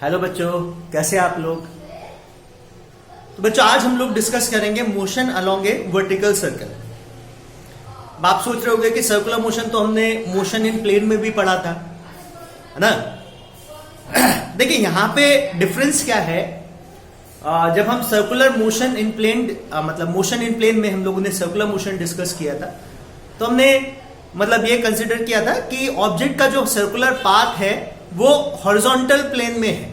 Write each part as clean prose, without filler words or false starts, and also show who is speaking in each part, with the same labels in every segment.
Speaker 1: Hello बच्चों, कैसे आप लोग। तो बच्चों आज हम लोग डिस्कस करेंगे मोशन अलोंग ए वर्टिकल सर्कल। आप सोच रहे होंगे कि सर्कुलर मोशन तो हमने मोशन इन प्लेन में भी पढ़ा था, है ना। देखिए यहां पे डिफरेंस क्या है। जब हम सर्कुलर मोशन इन प्लेन मतलब मोशन इन प्लेन में हम लोगों ने सर्कुलर मोशन डिस्कस किया था, तो हमने मतलब ये कंसिडर किया था कि ऑब्जेक्ट का जो सर्कुलर पाथ है वो हॉरिजॉन्टल प्लेन में है।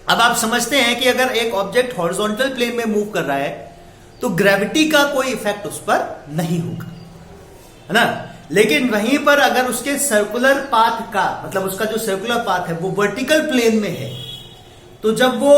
Speaker 1: अब आप समझते हैं कि अगर एक ऑब्जेक्ट हॉरिजॉन्टल प्लेन में मूव कर रहा है तो ग्रेविटी का कोई इफेक्ट उस पर नहीं होगा, है ना। लेकिन वहीं पर अगर उसके सर्कुलर पाथ का मतलब उसका जो सर्कुलर पाथ है वो वर्टिकल प्लेन में है, तो जब वो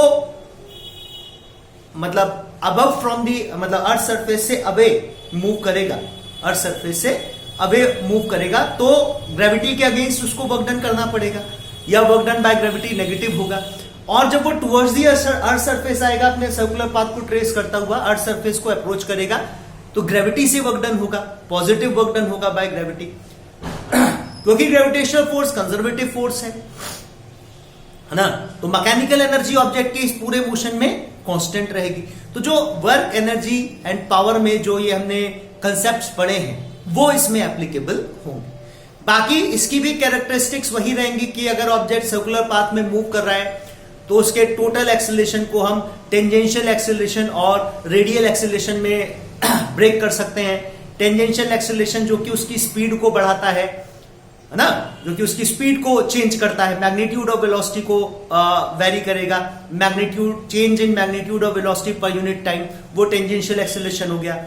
Speaker 1: मतलब अबव फ्रॉम दी मतलब अर्थ सरफेस से अवे मूव करेगा, अर्थ सरफेस से अवे मूव करेगा, तो ग्रेविटी के अगेंस्ट उसको वर्क डन करना पड़ेगा या work done by gravity negative होगा। और जब वो टुवर्ड्स दी अर्थ सरफेस आएगा, अपने सर्कुलर पाथ को ट्रेस करता हुआ अर्थ सरफेस को अप्रोच करेगा, तो ग्रेविटी से वर्क डन होगा, पॉजिटिव वर्क डन होगा बाय ग्रेविटी, क्योंकि ग्रेविटेशनल फोर्स कंजर्वेटिव फोर्स है ना। तो मैकेनिकल एनर्जी ऑब्जेक्ट के इस पूरे मोशन में कांस्टेंट रहेगी। तो जो वर्क एनर्जी एंड पावर में जो ये हमने कंसेप्ट्स पढ़े हैं वो इसमें एप्लीकेबल होंगे। बाकी इसकी भी कैरेक्टरिस्टिक्स वही रहेंगी कि अगर ऑब्जेक्ट सर्कुलर पाथ में मूव कर रहा है तो उसके टोटल एक्सेलरेशन को हम टेंजेंशियल एक्सेलरेशन और रेडियल एक्सेलरेशन में ब्रेक कर सकते हैं। टेंजेंशियल एक्सेलरेशन जो कि उसकी स्पीड को बढ़ाता है ना, जो कि उसकी स्पीड को चेंज करता है, मैग्नीट्यूड ऑफ वेलोसिटी को वेरी करेगा, magnitude change in magnitude of velocity per unit time, वो टेंजेंशियल एक्सेलरेशन हो गया।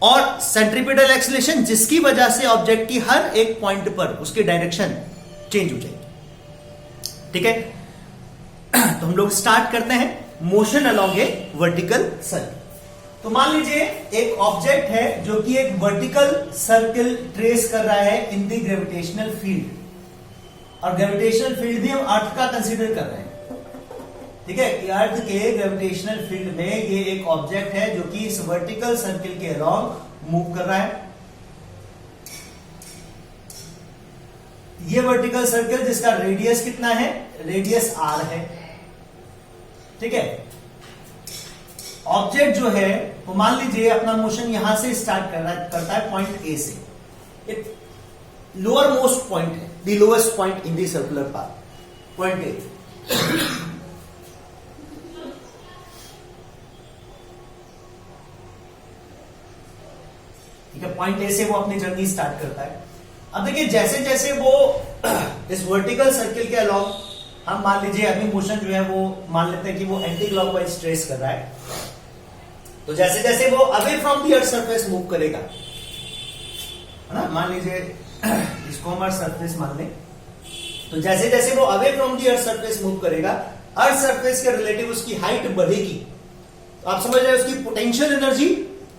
Speaker 1: और सेंट्रीपिटल एक्सेलरेशन जिसकी वजह से ऑब्जेक्ट की हर एक पॉइंट पर उसकी डायरेक्शन चेंज हो जाएगी। ठीक है, तो हम लोग स्टार्ट करते हैं मोशन अलोंग ए वर्टिकल सर्कल। तो मान लीजिए एक ऑब्जेक्ट है जो कि एक वर्टिकल सर्कल ट्रेस कर रहा है इन दी ग्रेविटेशनल फील्ड, और ग्रेविटेशनल फील्ड भी हम अर्थ का कंसीडर कर रहे हैं। ठीक है, कि अर्थ के ग्रेविटेशनल फील्ड में ये एक ऑब्जेक्ट है जो कि इस वर्टिकल सर्कल के अलोंग मूव कर रहा है। ये वर्टिकल सर्कल जिसका रेडियस कितना है, रेडियस r है। ठीक है, ऑब्जेक्ट जो है तो मान लीजिए अपना मोशन यहां से स्टार्ट करता है पॉइंट ए से, एक लोअर मोस्ट पॉइंट है, the lowest point in the circular path, point A. ठीक है, पॉइंट ए से वो अपनी जर्नी स्टार्ट करता है। अब देखिए जैसे जैसे वो इस वर्टिकल सर्कल के अलोंग, हम मान लीजिए अभी मोशन जो है वो मान लेते हैं कि वो एंटी क्लॉकवाइज ट्रेस कर रहा है, तो जैसे जैसे वो away from the earth surface move करेगा, है ना, मान लीजिए इसको हम अर्थ सरफेस मान लें, तो जैसे जैसे वो away from the earth surface move करेगा, अर्थ सरफेस के रिलेटिव उसकी हाइट बढ़ेगी, तो आप समझ रहे हैं उसकी पोटेंशियल एनर्जी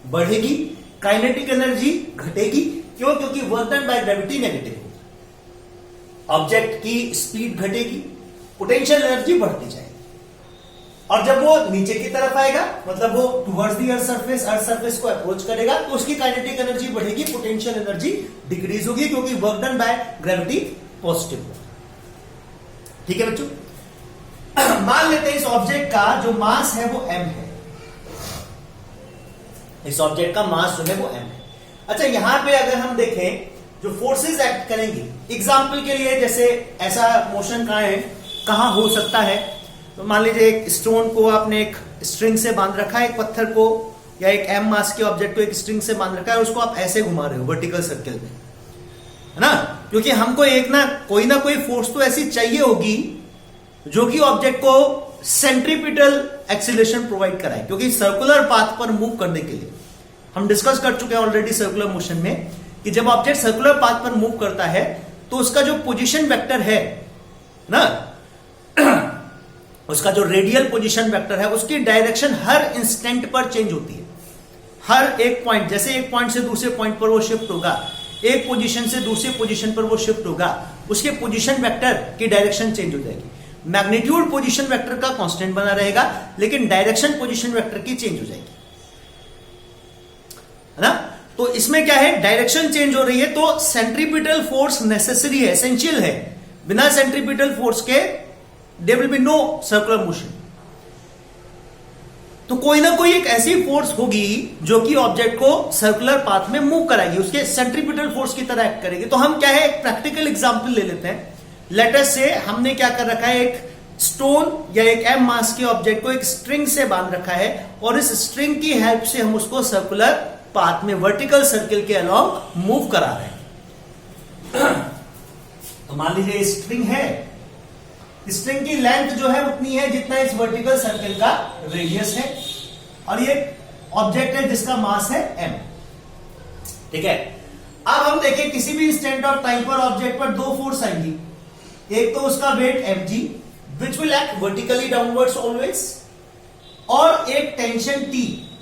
Speaker 1: बढ़ेगी, काइनेटिक एनर्जी घटेगी। क्यों? क्योंकि work done by gravity negative होगा, ऑब्जेक्ट की स्पीड घटेगी, पोटेंशियल एनर्जी बढ़ती जाएगी। और जब वो नीचे की तरफ आएगा मतलब वो टुवर्ड्स दी अर्थ सरफेस को अप्रोच करेगा, तो उसकी काइनेटिक एनर्जी बढ़ेगी, पोटेंशियल एनर्जी डिक्रीज होगी, क्योंकि work done by gravity positive होगा। ठीक है बच्चों, मान लेते हैं इस ऑब्जेक्ट का जो मास है वो m है, इस ऑब्जेक्ट का मास जो है वो m है। अच्छा, यहां पे अगर हम देखें जो फोर्सेस एक्ट करेंगी, एग्जाम्पल के लिए जैसे ऐसा मोशन कहां हो सकता है, तो मान लीजिए एक स्टोन को आपने एक स्ट्रिंग से बांध रखा है, एक पत्थर को या एक m मास के ऑब्जेक्ट को एक स्ट्रिंग से बांध रखा है, उसको आप ऐसे घुमा रहे हो वर्टिकल सर्कल में, है ना, क्योंकि हमको एक ना कोई फोर्स तो ऐसी चाहिए होगी जो कि ऑब्जेक्ट को सेंट्रीपिटल एक्सीलरेशन प्रोवाइड कराए, क्योंकि सर्कुलर पाथ पर मूव करने के लिए हम डिस्कस कर चुके हैं ऑलरेडी सर्कुलर मोशन में कि जब ऑब्जेक्ट सर्कुलर पाथ पर मूव करता है तो उसका जो पोजीशन वेक्टर है ना, उसका जो रेडियल पोजीशन वेक्टर है उसकी डायरेक्शन हर इंस्टेंट पर चेंज होती है। हर एक पॉइंट, जैसे एक पॉइंट से दूसरे पॉइंट पर वो शिफ्ट होगा, एक पोजीशन से दूसरे पोजीशन पर वो शिफ्ट होगा, उसके पोजीशन वेक्टर की डायरेक्शन चेंज हो जाएगी। मैग्नीट्यूड पोजीशन वेक्टर का कांस्टेंट बना रहेगा, लेकिन डायरेक्शन पोजीशन वेक्टर की चेंज हो जाएगी, है ना। तो इसमें क्या है, डायरेक्शन चेंज हो रही है, तो सेंट्रीपिटल फोर्स नेसेसरी है, एसेंशियल है बिना सेंट्रीपिटल फोर्स के there will be no circular motion. तो कोई ना कोई एक ऐसी फोर्स होगी जो कि ऑब्जेक्ट को सर्कुलर पाथ में मूव कराएगी, उसके सेंट्रीपिटल फोर्स की तरह एक्ट करेगी। तो हम क्या है, एक प्रैक्टिकल एग्जांपल ले लेते हैं। लेटर से हमने क्या कर रखा है, एक स्टोन या एक एम मास के ऑब्जेक्ट को एक स्ट्रिंग से बांध रखा है और इस स्ट्रिंग की हेल्प से हम उसको सर्कुलर पाथ में वर्टिकल सर्किल के अलोंग मूव करा रहे हैं। तो मान लीजिए स्ट्रिंग है, स्ट्रिंग की लेंथ जो है उतनी है जितना इस वर्टिकल सर्किल का रेडियस है, और ये ऑब्जेक्ट है जिसका मास है m। ठीक है, अब हम देखें किसी भी इंस्टेंट ऑफ टाइम पर ऑब्जेक्ट पर दो फोर्स आएंगी। एक तो उसका weight mg which will act vertically downwards always, और एक टेंशन T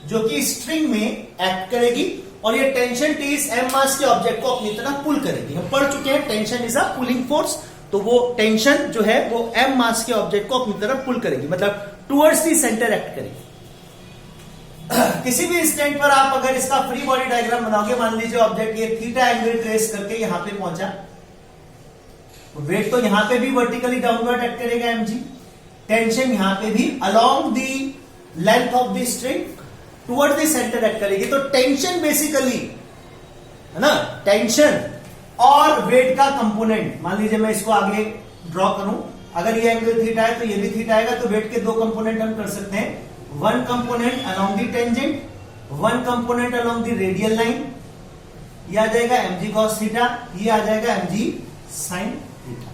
Speaker 1: जो कि स्ट्रिंग में एक्ट करेगी, और ये टेंशन T इस m मास के ऑब्जेक्ट को अपनी तरफ पुल करेगी। हम पढ़ चुके हैं tension is a pulling force, तो वो टेंशन जो है वो m मास के ऑब्जेक्ट को अपनी तरफ पुल करेगी, मतलब टुवर्ड्स दी सेंटर एक्ट करेगी। किसी भी इंस्टेंट पर आप अगर इसका फ्री बॉडी डायग्राम बनाओगे, मान लीजिए ऑब्जेक्ट ये थीटा एंगल ट्रेस करके यहां पे पहुंचा, वेट तो यहां पे भी वर्टिकली डाउनवर्ड एक्ट करेगा mg, टेंशन यहां पे भी along the length of the string toward the centre act करेगी। तो टेंशन बेसिकली है ना, टेंशन और वेट का कंपोनेंट, मान लीजिए मैं इसको आगे ड्रॉ करूं, अगर ये एंगल थीटा है तो ये भी थीटा आएगा, तो वेट के दो कंपोनेंट हम कर सकते हैं, one component along the tangent, one component along the radial line, ये आ जाएगा mg cos थीटा, ये आ जाएगा mg sin थीटा।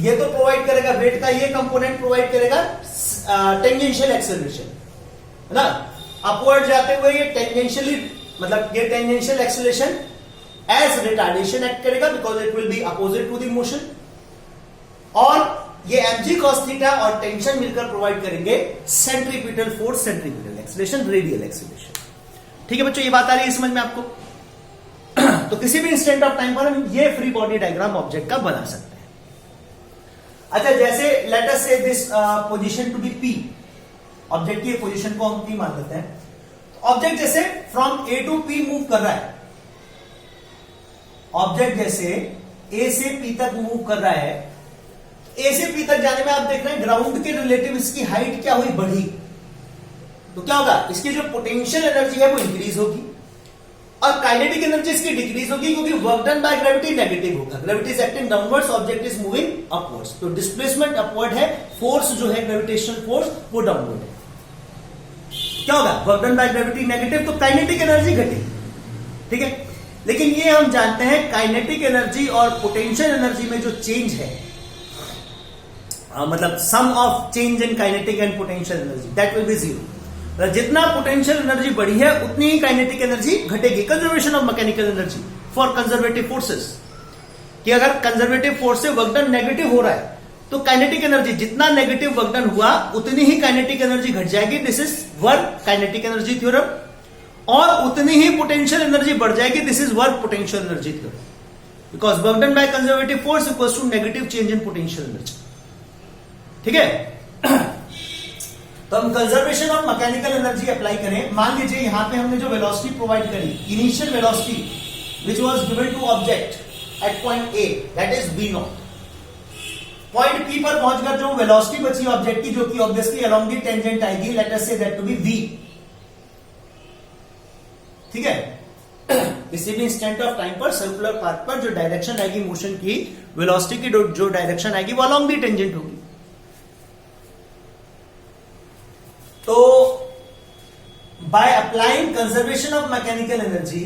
Speaker 1: ये तो प्रोवाइड करेगा वेट का, ये कंपोनेंट प्रोवाइड करेगा टेंजेंशियल एक्सेलरेशन, है ना, अपवर्ड जाते हुए ये टेंजेंशियली, मतलब ये tangential acceleration as retardation act करेगा because it will be opposite to the motion, और ये mg cos थीटा और टेंशन मिलकर प्रोवाइड करेंगे centripetal force, centripetal acceleration, radial acceleration. ठीक है बच्चों, ये बात आ रही है समझ में आपको? तो किसी भी इंस्टेंट ऑफ टाइम पर हम ये फ्री बॉडी डायग्राम ऑब्जेक्ट का बना सकते हैं। अच्छा, जैसे let us say this position to be p, object की पोजीशन को हम p मान लेते हैं। ऑब्जेक्ट जैसे from a to p move कर रहा है, ऑब्जेक्ट जैसे A से P तक मूव कर रहा है, A से P तक जाने में आप देख रहे हैं ग्राउंड के रिलेटिव इसकी हाइट क्या हुई, बढ़ी, तो क्या होगा, इसकी जो पोटेंशियल एनर्जी है वो इंक्रीज होगी, और काइनेटिक एनर्जी इसकी डिक्रीज होगी, क्योंकि work done by gravity negative होगा, gravity is acting downwards, object is moving upwards, तो डिस्प्लेसमेंट अपवर्ड है, फोर्स जो है ग्रेविटेशनल फोर्स वो डाउनवर्ड है। क्या होगा, work done by gravity negative, तो काइनेटिक एनर्जी घटेगी। ठीक है, लेकिन ये हम जानते हैं काइनेटिक एनर्जी और पोटेंशियल एनर्जी में जो चेंज है, मतलब sum of change in kinetic and potential energy that will be zero. जितना पोटेंशियल एनर्जी बढ़ी है उतनी ही काइनेटिक एनर्जी घटेगी। Conservation of mechanical energy for conservative forces, कि अगर कंजर्वेटिव फोर्स से वर्क डन नेगेटिव हो रहा है तो काइनेटिक एनर्जी, जितना नेगेटिव वर्क डन हुआ उतनी ही काइनेटिक एनर्जी घट जाएगी, this is work kinetic energy theorem, और उतनी ही पोटेंशियल एनर्जी बढ़ जाएगी, this is work potential energy theorem, because work done by conservative force equals to negative change in potential energy. ठीक है, तो हम conservation of mechanical energy apply करें। मान लीजिए यहां पे हमने जो वेलोसिटी प्रोवाइड करी, initial velocity which was given to object at point A, that is v naught, point P पर पहुंचकर जो वेलोसिटी बची ऑब्जेक्ट की, जो कि ऑब्वियसली अलोंग द टेंजेंट आएगी, let us say that to be v। ठीक है, किसी भी इंस्टेंट ऑफ टाइम पर सर्कुलर पाथ पर जो डायरेक्शन आएगी मोशन की, वेलोसिटी की जो डायरेक्शन आएगी वो अलोंग द टेंजेंट होगी। तो by applying conservation of mechanical energy,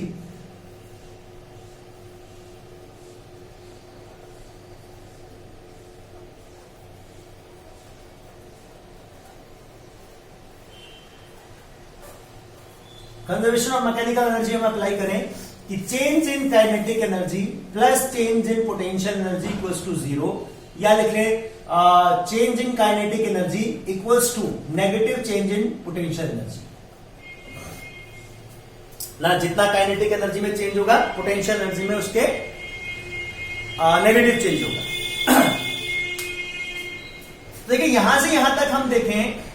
Speaker 1: conservation of mechanical energy हम अप्लाई करें कि change in kinetic energy plus change in potential energy equals to zero, या लिख लें change in kinetic energy equals to negative change in potential energy. जितना kinetic energy में change होगा potential energy में उसके नेगेटिव चेंज होगा। देखिए यहां से यहां तक हम देखें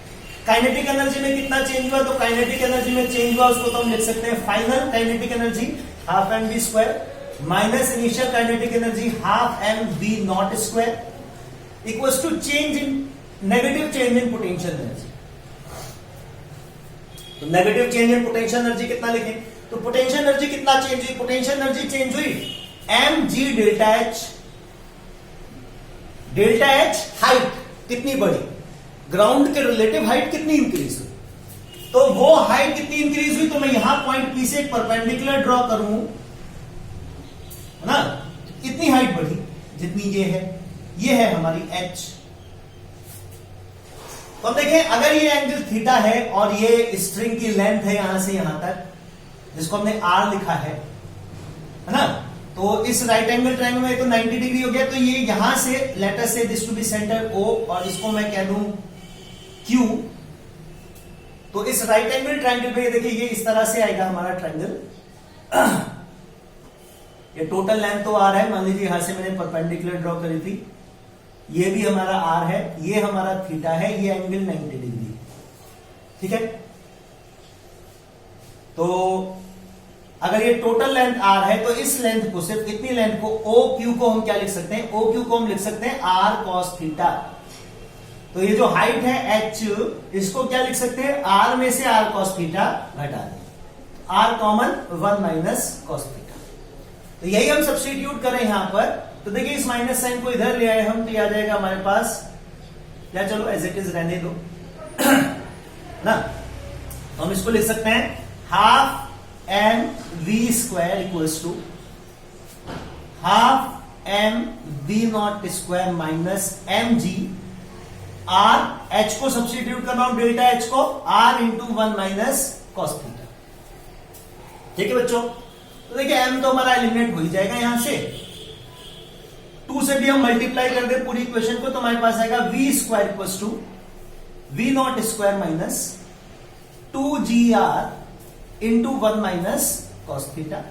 Speaker 1: काइनेटिक एनर्जी में कितना चेंज हुआ, तो काइनेटिक एनर्जी में चेंज हुआ उसको तो हम लिख सकते हैं final kinetic energy half M we square, minus initial kinetic energy half M we naught square equals to change in negative change in potential energy. तो negative change in potential energy कितना लिखें? तो पोटेंशियल एनर्जी कितना change हुई? Potential energy change हुई M G delta H. Delta H height कितनी बढ़ी, ground के रिलेटिव हाइट कितनी इंक्रीज हुई, तो वो हाइट कितनी इंक्रीज हुई, तो मैं यहां पॉइंट पी से एक परपेंडिकुलर ड्रॉ करूं, है ना, कितनी हाइट बढ़ी, जितनी ये है हमारी एच। तो अब देखें, अगर ये एंगल थीटा है और ये स्ट्रिंग की लेंथ है यहां से यहां तक, जिसको हमने आर लिखा है ना, तो इस राइट एंगल ट्रायंगल में तो 90 डिग्री हो गया, तो ये यहां से let us say this to be centre O और इसको मैं कह दूं Q। तो इस राइट एंगल ट्रायंगल पे देखिए ये इस तरह से आएगा हमारा ट्रायंगल। ये टोटल लेंथ तो आर है, मान लीजिए यहां से मैंने परपेंडिकुलर ड्रॉ करी थी, ये भी हमारा आर है, ये हमारा थीटा है, ये एंगल 90 डिग्री, ठीक है। तो अगर ये टोटल लेंथ आर है तो इस लेंथ को, सिर्फ इतनी लेंथ को, ओ क्यू को हम क्या लिख सकते हैं? ओ क्यू को हम लिख सकते हैं आर कॉस थीटा। तो ये जो हाइट है एच, इसको क्या लिख सकते हैं? आर में से आर कॉस थीटा घटा दें, r common 1 minus cos theta. तो यही हम सब्स्टिट्यूट करें यहां पर, तो देखिए इस माइनस साइन को इधर ले आए हम, तो आ जाएगा हमारे पास, या चलो एज इट इज रहने दो ना, तो हम इसको लिख सकते हैं half M we square equals to half M we naught square minus m g, r h को सब्स्टिट्यूट कर रहा हूं, डेल्टा एच को r into 1 minus cos theta, ठीक है बच्चों। तो देखिए एम तो हमारा एलिमिनेट हो ही जाएगा यहां से, 2 से भी हम मल्टीप्लाई कर दे पूरी इक्वेशन को, तो हमारे पास आएगा v square equals to v naught square minus 2GR into 1 minus cos theta.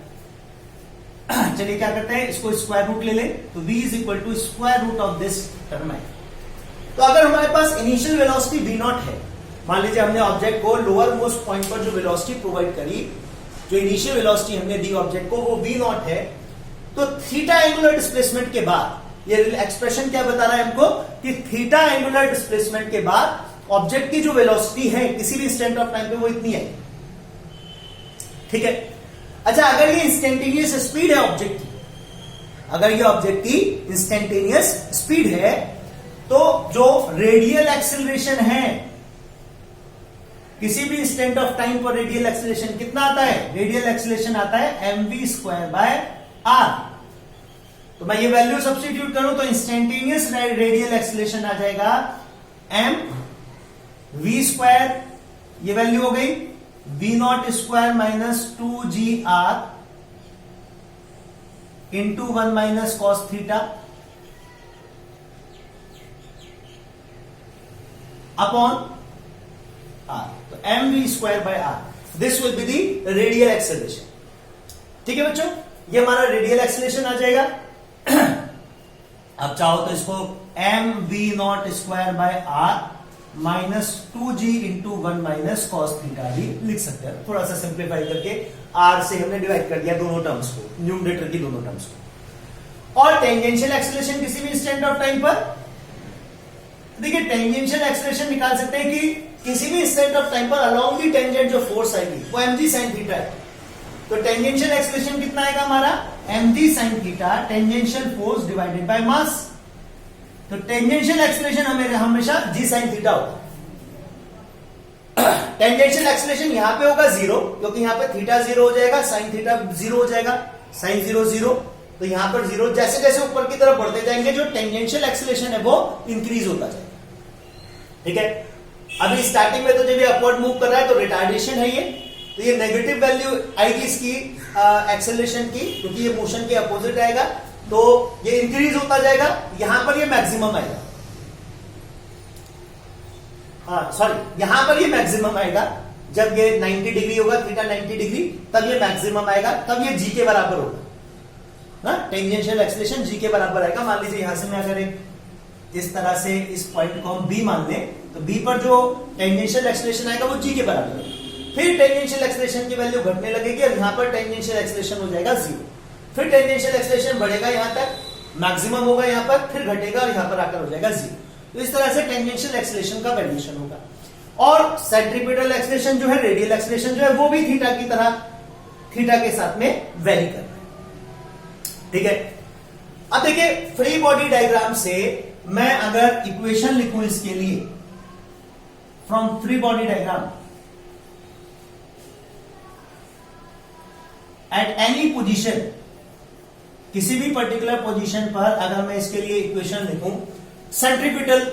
Speaker 1: चलिए क्या करते हैं, इसको स्क्वायर रूट ले लें, तो v is equal to square root of this term है। तो अगर हमारे पास इनिशियल वेलोसिटी v नॉट है, मान लीजिए हमने ऑब्जेक्ट को लोअर मोस्ट पॉइंट पर जो वेलोसिटी प्रोवाइड करी, जो इनिशियल वेलोसिटी हमने दी ऑब्जेक्ट को, वो v नॉट है, तो थीटा एंगुलर डिस्प्लेसमेंट के बाद, ये एक्सप्रेशन क्या बता रहा है हमको, कि थीटा एंगुलर डिस्प्लेसमेंट के बाद ऑब्जेक्ट की जो वेलोसिटी है किसी भी इंस्टेंट ऑफ टाइम पे, वो इतनी है, ठीक है। अच्छा, अगर ये इंस्टेंटेनियस स्पीड है ऑब्जेक्ट की, अगर ये ऑब्जेक्ट की इंस्टेंटेनियस स्पीड है, तो जो रेडियल एक्सेलरेशन है किसी भी इंस्टेंट ऑफ टाइम पर, रेडियल एक्सेलरेशन कितना आता है? रेडियल एक्सेलरेशन आता है mv स्क्वायर बाय आर। तो मैं ये वैल्यू सब्स्टिट्यूट करूं तो इंस्टेंटेनियस रेडियल एक्सेलरेशन आ जाएगा m v स्क्वायर, ये वैल्यू हो गई v naught square minus 2GR into 1 minus cos theta upon R. तो M we square by R, this will be the radial acceleration, ठीक है बच्चों। ये हमारा रेडियल एक्सेलरेशन आ जाएगा। अब चाहो तो इसको m we naught square by r minus 2G into 1 minus cos theta भी लिख सकते हैं, थोड़ा सा सिंप्लीफाई करके आर से हमने डिवाइड कर दिया दोनों टर्म्स को, न्यूमरेटर की दोनों टर्म्स को। और टेंजेंशियल एक्सेलरेशन किसी भी इंस्टेंट ऑफ टाइम पर, देखिए टेंजेंशियल एक्सेलरेशन निकाल सकते हैं कि किसी भी इंस्टेंट ऑफ टाइम पर अलोंग दी टेंजेंट जो फोर्स आएगी वो mg sin थीटा है। तो टेंजेंशियल एक्सेलरेशन कितना आएगा हमारा? mg sin theta tangential force divided by mass. तो टेंजेंशियल एक्सेलरेशन हमेशा g sin थीटा होगा। टेंजेंशियल एक्सेलरेशन यहां पे होगा 0, क्योंकि यहां पे थीटा 0 हो जाएगा, sin थीटा 0 हो जाएगा, sin 0 0, तो यहां पर 0। जैसे जैसे ऊपर की तरफ बढ़ते जाएंगे जो टेंजेंशियल एक्सेलरेशन है वो इंक्रीज होता जाएगा, ठीक है। अभी स्टार्टिंग में तो जब ये अपवर्ड मूव कर रहा है तो रिटार्डेशन है ये, तो ये नेगेटिव वैल्यू आएगी इसकी एक्सेलरेशन की, क्योंकि ये मोशन के अपोजिट आएगा, तो ये इंक्रीज होता जाएगा, यहां पर ये मैक्सिमम आएगा, हाँ सॉरी, यहां पर ये मैक्सिमम आएगा जब ये 90 डिग्री होगा, थीटा 90 डिग्री, तब ये मैक्सिमम आएगा, तब ये g के बराबर होगा ना, टेंजेंशियल एक्सेलरेशन g के बराबर आएगा। मान लीजिए यहां से मैं अगर इस तरह से इस पॉइंट को हम b मान लें, तो b पर जो टेंजेंशियल एक्सेलरेशन आएगा वो g के बराबर है। फिर टेंजेंशियल एक्सेलरेशन की वैल्यू घटने लगेगी और यहां पर टेंजेंशियल एक्सेलरेशन हो जाएगा 0। फिर टेंजेंशियल एक्सेलरेशन बढ़ेगा यहां तक, मैक्सिमम होगा यहां पर, फिर घटेगा और यहां पर आकर हो जाएगा 0। तो इस तरह से टेंजेंशियल एक्सेलरेशन का वेरिएशन होगा। और सेंट्रीपिटल एक्सेलरेशन जो है, रेडियल एक्सेलरेशन जो है, वो भी थीटा की तरह थीटा के साथ में वेरी कर रहा है। ठीक है, अब देखिए फ्री बॉडी डायग्राम से मैं अगर इक्वेशन लिखूं इसके लिए, from free body diagram at any position, किसी भी पर्टिकुलर पोजीशन पर अगर मैं इसके लिए इक्वेशन लिखूं सेंट्रीपिटल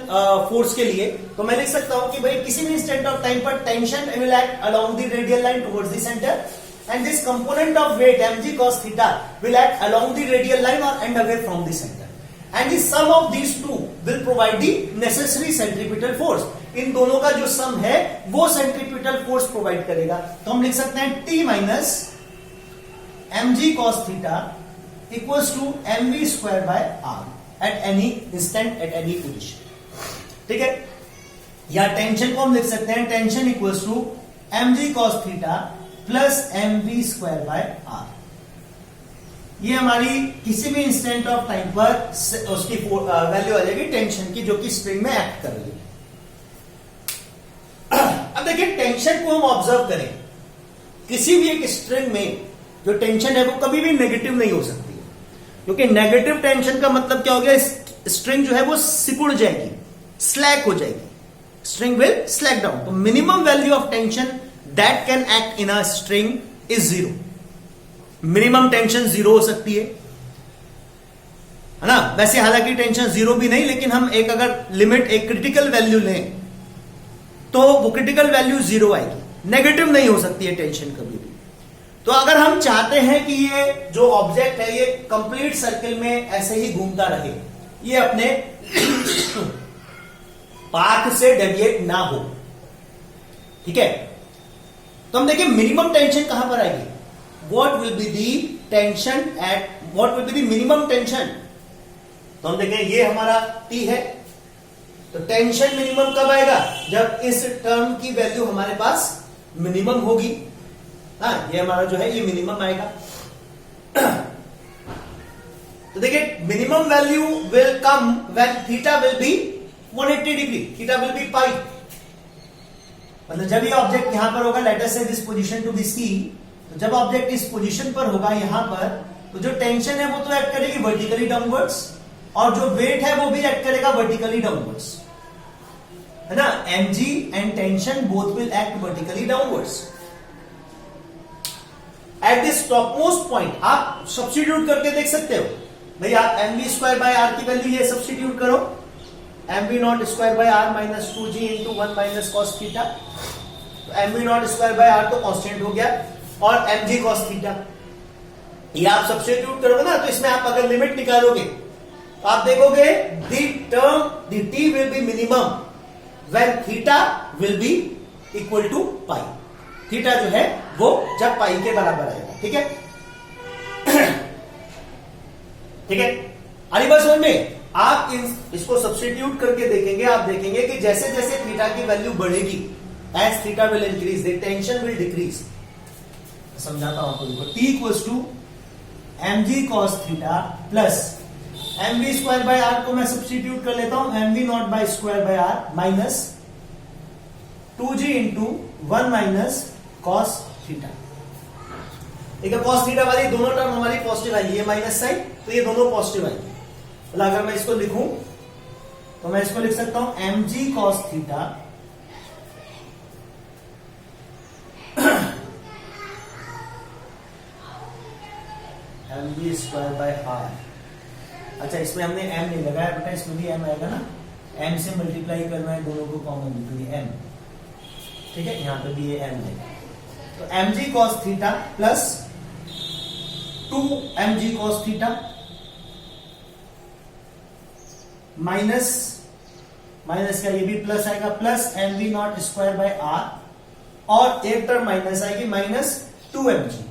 Speaker 1: फोर्स के लिए, तो मैं लिख सकता हूं कि भाई किसी भी इंस्टेंट ऑफ टाइम पर tension will act along the radial line towards the centre, and this component of weight mg cos theta will act along the radial line or end away from the center, and the sum of these two will provide the necessary centripetal force। इन दोनों का जो सम है वो centripetal force provide करेगा। तो हम लिख सकते हैं t minus mg cos theta equals to mv square by r at any instant at any position। ठीक है, या टेंशन को हम लिख सकते हैं tension equals to mg cos theta plus mv square by r. ये हमारी किसी भी इंस्टेंट ऑफ टाइम पर उसकी वैल्यू आ जाएगी टेंशन की, जो कि स्प्रिंग में एक्ट कर रही है। अब देखिए टेंशन को हम ऑब्जर्व करें, किसी भी एक स्ट्रिंग में जो टेंशन है वो कभी भी नेगेटिव नहीं हो सकती है, क्योंकि नेगेटिव टेंशन का मतलब क्या हो गया, स्ट्रिंग जो है वो सिकुड़ जाएगी, स्लैक हो जाएगी, स्ट्रिंग विल स्लैक डाउन। तो minimum value of tension that can act in a string is 0। Minimum tension 0 हो सकती है ना। वैसे हालांकि टेंशन 0 भी नहीं, लेकिन हम एक अगर लिमिट, एक क्रिटिकल वैल्यू लें तो वो क्रिटिकल वैल्यू 0 आएगी, नेगेटिव नहीं हो सकती है टेंशन कभी भी। तो अगर हम चाहते हैं कि ये जो ऑब्जेक्ट है ये कंप्लीट सर्किल में ऐसे ही घूमता रहे, ये अपने पाथ से डेविएट ना हो, ठीक है, तो हम देखिए मिनिमम टेंशन कहां पर आएगी, what will be the tension eight, what will be the minimum tension. तो हम देखें ये हमारा T है, तो टेंशन मिनिमम कब आएगा, जब इस टर्म की वैल्यू हमारे पास मिनिमम होगी। हाँ, ये हमारा जो है ये मिनिमम आएगा। तो देखिए minimum value will come when theta will be 180 degree, theta will be pi. मतलब जब ये ऑब्जेक्ट यहां पर होगा, let us say this position to be c, तो जब ऑब्जेक्ट इस पोजीशन पर होगा यहां पर, तो जो टेंशन है वो तो एक्ट करेगी वर्टिकली डाउनवर्ड्स, और जो वेट है वो भी एक्ट करेगा वर्टिकली डाउनवर्ड्स, है ना। mg and tension both will act vertically downwards. At this top most point आप सब्स्टिट्यूट करके देख सकते हो भाई, आप mv स्क्वायर बाय r की वैल्यू ये सब्स्टिट्यूट करो, mv naught square by r minus 2g into 1 minus cos theta. mv naught square by r तो कांस्टेंट हो गया, और mg cos थीटा ये आप सब्स्टिट्यूट करोगे ना, तो इसमें आप अगर लिमिट निकालोगे तो आप देखोगे the t will be minimum when theta will be equal to pi. Theta जो है वो जब पाई के बराबर आएगा, ठीक है। ठीक है, अरे बस समझ में, आप इसको सब्स्टिट्यूट करके देखेंगे, आप देखेंगे कि जैसे जैसे थीटा की वैल्यू बढ़ेगी, as theta will increase the tension will decrease. समझाता हूं आपको, देखो T equals to mg cos theta plus mv square by r को मैं सब्स्टिट्यूट कर लेता हूं, mv naught by square by r minus 2g into 1 minus cos theta. ठीक है, cos थीटा वाली दोनों टर्म हमारी पॉजिटिव आई, ये माइनस साइन, तो ये दोनों पॉजिटिव आई। मतलब अगर मैं इसको लिखूं तो मैं इसको लिख सकता हूं mg cos theta mg square by r। अच्छा, इसमें हमने m नहीं लगाया बेटा, इसमें भी m आएगा ना, m से मल्टीप्लाई करना है दोनों को कॉमन, तो ये m, ठीक है, यहां पे भी ये m है। तो mg cos theta plus 2mg cos theta minus का ये भी प्लस आएगा, plus mv naught square by r, और एक टर्म माइनस आएगी माइनस 2mg।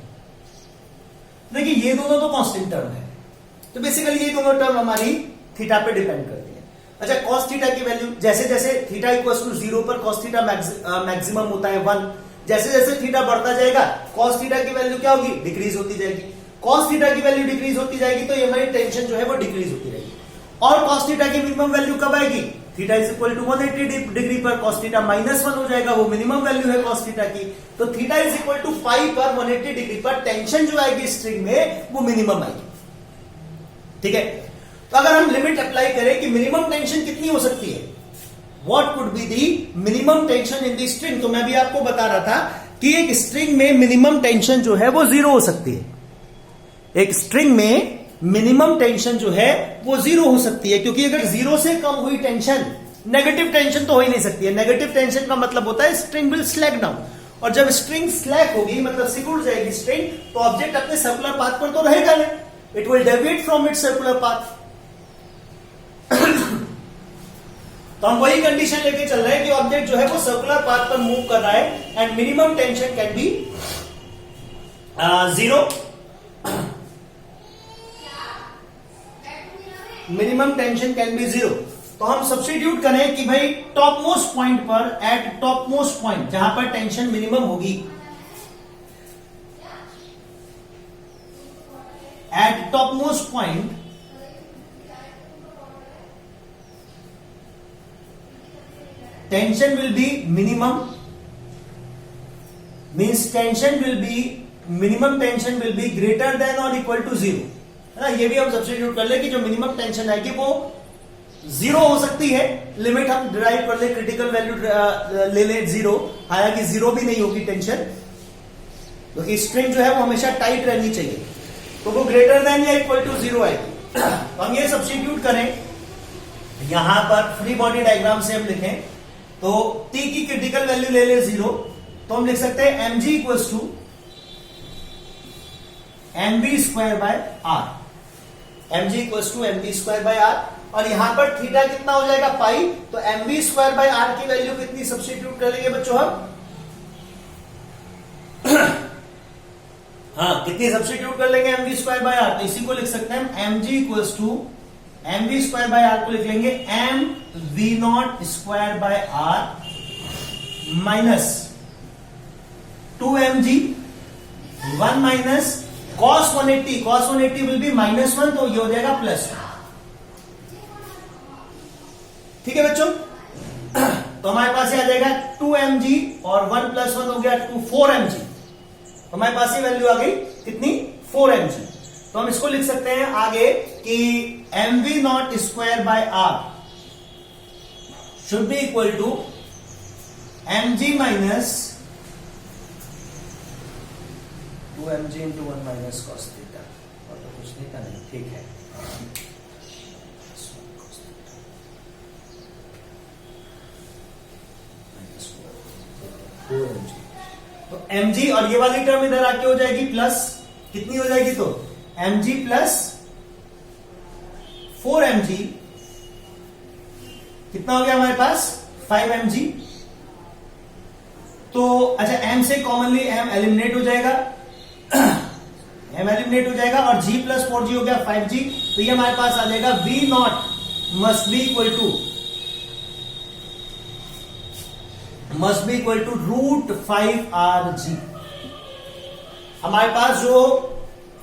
Speaker 1: देखिए ये दोनों तो कांस्टेंट टर्म है, तो बेसिकली ये दोनों टर्म हमारी थीटा पे डिपेंड करती है। अच्छा, cos थीटा की वैल्यू जैसे जैसे थीटा इक्वल्स टू 0 पर cos थीटा मैक्सिमम होता है 1, जैसे जैसे थीटा बढ़ता जाएगा cos थीटा की वैल्यू क्या होगी, डिक्रीज होती जाएगी। कॉस थीटा की वैल्यू डिक्रीज होती जाएगी तो ये हमारी टेंशन जो है वो डिक्रीज होती रहेगी। और कॉस थीटा की मिनिमम वैल्यू कब आएगी? Theta is equal to 180 degree पर कॉस थीटा -1 हो जाएगा, वो मिनिमम वैल्यू है कॉस थीटा की। तो theta is equal to pi पर 180 डिग्री पर टेंशन जो आएगी स्ट्रिंग में वो मिनिमम आएगी। ठीक है, तो अगर हम लिमिट अप्लाई करें कि मिनिमम टेंशन कितनी हो सकती है, what could be the minimum tension in the string, तो मैं भी आपको बता रहा था कि एक स्ट्रिंग में मिनिमम टेंशन जो है वो 0 हो सकती है। एक स्ट्रिंग में मिनिमम टेंशन जो है वो 0 हो सकती है, क्योंकि अगर 0 से कम हुई टेंशन, नेगेटिव टेंशन तो हो ही नहीं सकती है। नेगेटिव टेंशन का मतलब होता है स्ट्रिंग विल स्लैक डाउन, और जब स्ट्रिंग स्लैक होगी मतलब सिकुड़ जाएगी स्ट्रिंग, तो ऑब्जेक्ट अपने सर्कुलर पाथ पर तो रहेगा नहीं, it will deviate from its circular path. तो हम वही कंडीशन लेके चल रहे हैं कि ऑब्जेक्ट जो है वो सर्कुलर पाथ पर मूव कर रहा है and minimum tension can be 0। Minimum tension can be 0। तो हम सब्स्टिट्यूट करें कि भाई टॉप मोस्ट पॉइंट पर, एट टॉप मोस्ट पॉइंट जहां पर टेंशन मिनिमम होगी, eight top most point tension will be minimum, means tension will be, minimum tension will be greater than और इक्वल टू 0, है ना। ये भी हम सब्स्टिट्यूट कर ले कि जो मिनिमम टेंशन आएगी वो 0 हो सकती है। लिमिट हम डिराइव कर ले, क्रिटिकल वैल्यू ले ले 0, हालांकि 0 भी नहीं होगी टेंशन, क्योंकि स्ट्रिंग जो है वो हमेशा टाइट रहनी चाहिए, तो वो ग्रेटर देन या इक्वल टू 0 आएगी। तो हम ये सब्स्टिट्यूट करें, यहां पर फ्री बॉडी डायग्राम से हम लिखें तो T की क्रिटिकल वैल्यू ले ले 0, तो हम लिख सकते हैं mg equals to mv square by r, mg equals to mv square by r, और यहां पर थीटा कितना हो जाएगा पाई, तो mv स्क्वायर बाय आर की वैल्यू कितनी सब्स्टिट्यूट कर लेंगे बच्चों हम हाँ, कितनी सब्स्टिट्यूट कर लेंगे mv स्क्वायर बाय आर, तो इसी को लिख सकते हैं mg equals to mv square by r को लिख लेंगे mv naught square by r minus 2mg 1 minus cos 180 will be -1, तो ये हो जाएगा +1। ठीक है बच्चों, तो हमारे पास ये आ जाएगा 2mg और 1 + 1 हो गया 4mg, तो हमारे पास ये वैल्यू आ गई कितनी 4mg। तो हम इसको लिख सकते हैं आगे कि mv naught square by r should be equal to mg minus 2mg into 1 minus cos theta, और तो कुछ नहीं करना, ठीक है। तो mg और ये वाली टर्म इधर आके हो जाएगी प्लस, कितनी हो जाएगी तो mg प्लस 4mg, कितना हो गया हमारे पास 5mg। तो अच्छा m से कॉमनली m एलिमिनेट हो जाएगा, m एलिमिनेट हो जाएगा, और g प्लस 4g हो गया 5g, तो ये हमारे पास आ जाएगा v naught must be equal to √5rg। हमारे पास जो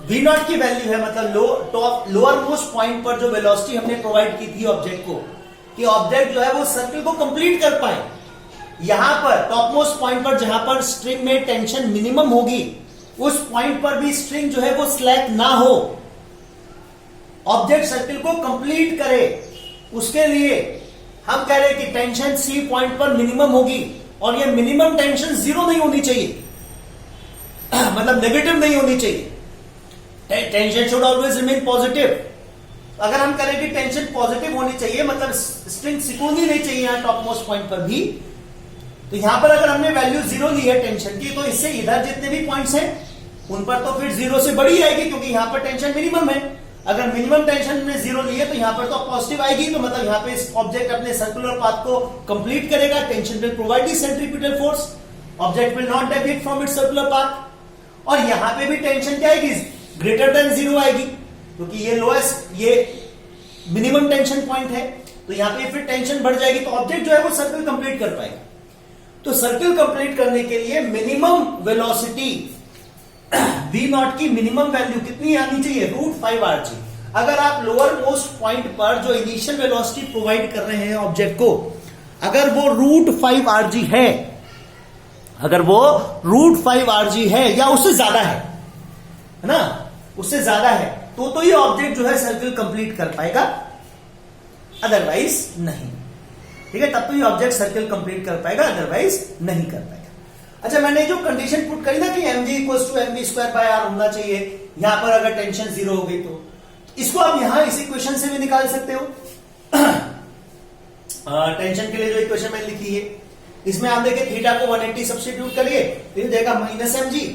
Speaker 1: v नॉट की वैल्यू है, मतलब लोअर मोस्ट पॉइंट पर जो वेलोसिटी हमने प्रोवाइड की थी ऑब्जेक्ट को, कि ऑब्जेक्ट जो है वो सर्कल को कंप्लीट कर पाए, यहां पर टॉप मोस्ट पॉइंट पर जहां पर स्ट्रिंग में टेंशन मिनिमम होगी, उस पॉइंट पर भी स्ट्रिंग जो है वो स्लैक ना हो, ऑब्जेक्ट सर्कल को कंप्लीट करे, उसके लिए हम कह रहे हैं कि टेंशन सी पॉइंट पर मिनिमम होगी, और ये मिनिमम टेंशन 0 नहीं होनी चाहिए, मतलब नेगेटिव नहीं होनी चाहिए, tension should always remain positive. अगर हम करें कि टेंशन पॉजिटिव होनी चाहिए, मतलब स्ट्रिंग सिकुड़नी नहीं चाहिए यहां टॉप मोस्ट पॉइंट पर भी, तो यहां पर अगर हमने वैल्यू 0 ली है टेंशन की, तो इससे इधर जितने भी पॉइंट्स हैं उन पर तो फिर 0 से बड़ी आएगी, क्योंकि यहां पर टेंशन मिनिमम है। अगर मिनिमम टेंशन में 0 ली है तो यहां पर तो पॉजिटिव आएगी, तो मतलब यहां पे इस ऑब्जेक्ट अपने सर्कुलर पाथ को कंप्लीट करेगा, tension will provide the centripetal force, object will not deviate from its circular path, और यहां पे भी टेंशन क्या आएगी ग्रेटर देन 0 आएगी, क्योंकि ये लोएस्ट, ये मिनिमम टेंशन पॉइंट है, तो यहां पे फिर टेंशन बढ़ जाएगी, तो ऑब्जेक्ट जो है वो सर्कल कंप्लीट कर पाएगा। तो सर्कल कंप्लीट करने के लिए मिनिमम वेलोसिटी वी नॉट की मिनिमम वैल्यू कितनी आनी चाहिए, √5 rg। अगर आप लोअर मोस्ट पॉइंट पर जो इनिशियल वेलोसिटी प्रोवाइड कर रहे हैं ऑब्जेक्ट को, अगर वो √5 rg है, अगर वो √5 rg है या उससे ज्यादा है ना, उससे ज्यादा है, तो ये ऑब्जेक्ट जो है सर्कल कंप्लीट कर पाएगा, अदरवाइज नहीं। ठीक है, तब तो ये ऑब्जेक्ट सर्कल कंप्लीट कर पाएगा, अदरवाइज नहीं कर पाएगा। अच्छा, मैंने जो कंडीशन पुट करी ना कि mg = mv²/r होना चाहिए, यहां पर अगर टेंशन 0 हो गई तो इसको आप यहां इस इक्वेशन से भी निकाल सकते हो। टेंशन के लिए जो इक्वेशन मैंने लिखी है, इसमें आप देखिए थीटा को 180 सब्स्टिट्यूट करिए, फिर देगा -mg,